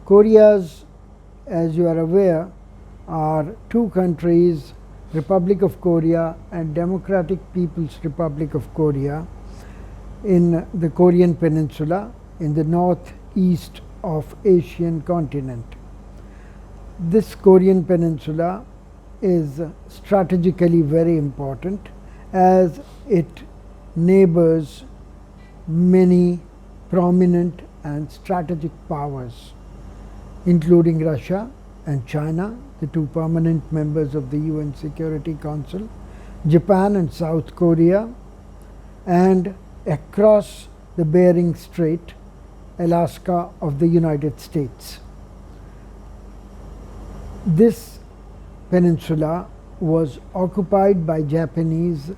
Koreas, as you are aware, are two countries, Republic of Korea and Democratic People's Republic of Korea, in the Korean Peninsula in the northeast of Asian continent. This Korean Peninsula is strategically very important as it neighbors many prominent and strategic powers, including Russia and China, the two permanent members of the UN Security Council, Japan and South Korea, and across the Bering Strait, Alaska of the United States. This peninsula was occupied by Japanese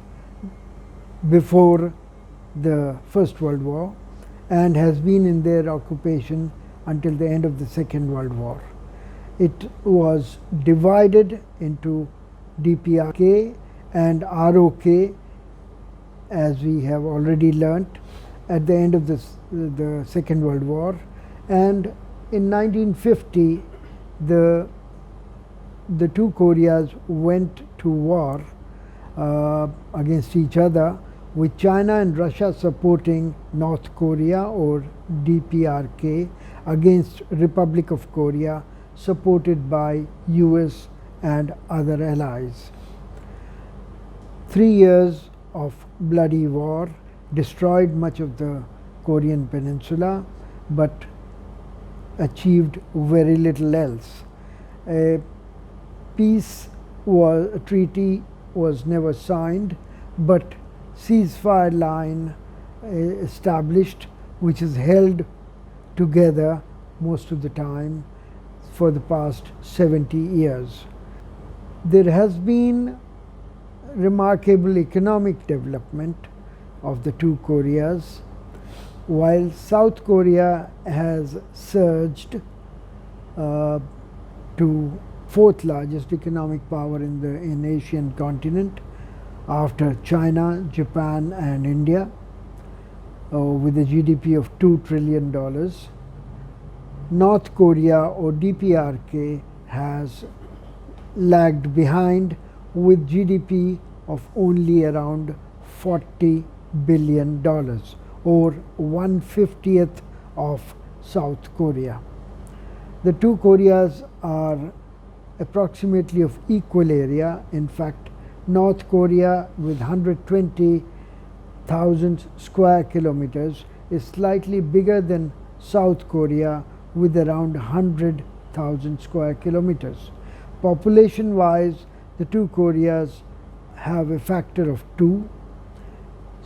before the First World War and has been in their occupation until the end of the Second World War. It was divided into DPRK and ROK, as we have already learnt, at the end of the Second World War. And in 1950, the two Koreas went to war against each other, with China and Russia supporting North Korea or DPRK against Republic of Korea, supported by US and other allies. 3 years of bloody war destroyed much of the Korean Peninsula, but achieved very little else. A treaty was never signed, but ceasefire line established, which is held together most of the time for the past 70 years. There has been remarkable economic development of the two Koreas, while South Korea has surged to fourth largest economic power in Asian continent after China, Japan and India, with a GDP of $2 trillion. North Korea or DPRK has lagged behind with GDP of only around $40 billion or 1/50th of South Korea. The two Koreas are approximately of equal area. In fact, North Korea with 120,000 square kilometers is slightly bigger than South Korea with around 100,000 square kilometers. Population wise, the two Koreas have a factor of 2.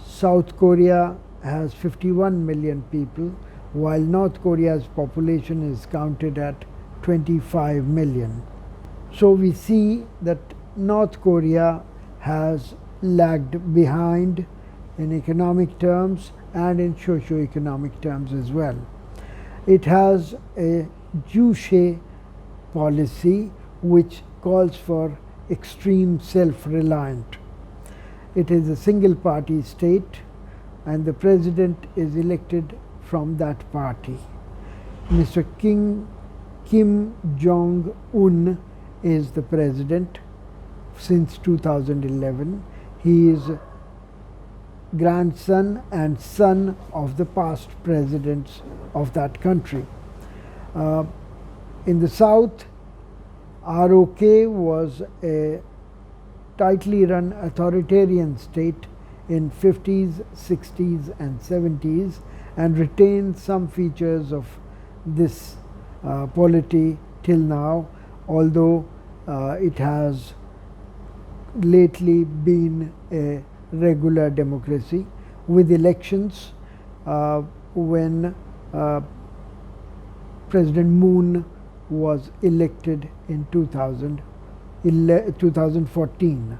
South Korea has 51 million people, while North Korea's population is counted at 25 million. So we see that North Korea has lagged behind in economic terms and in socio-economic terms as well. It has a Juche policy which calls for extreme self-reliant. It is a single party state and the president is elected from that party. Mr. Kim Jong-un is the president since 2011. He is grandson and son of the past presidents of that country. In the south, ROK was a tightly run authoritarian state in 50s, 60s and 70s and retained some features of this polity till now, although it has lately been a regular democracy with elections when President Moon was elected in 2014.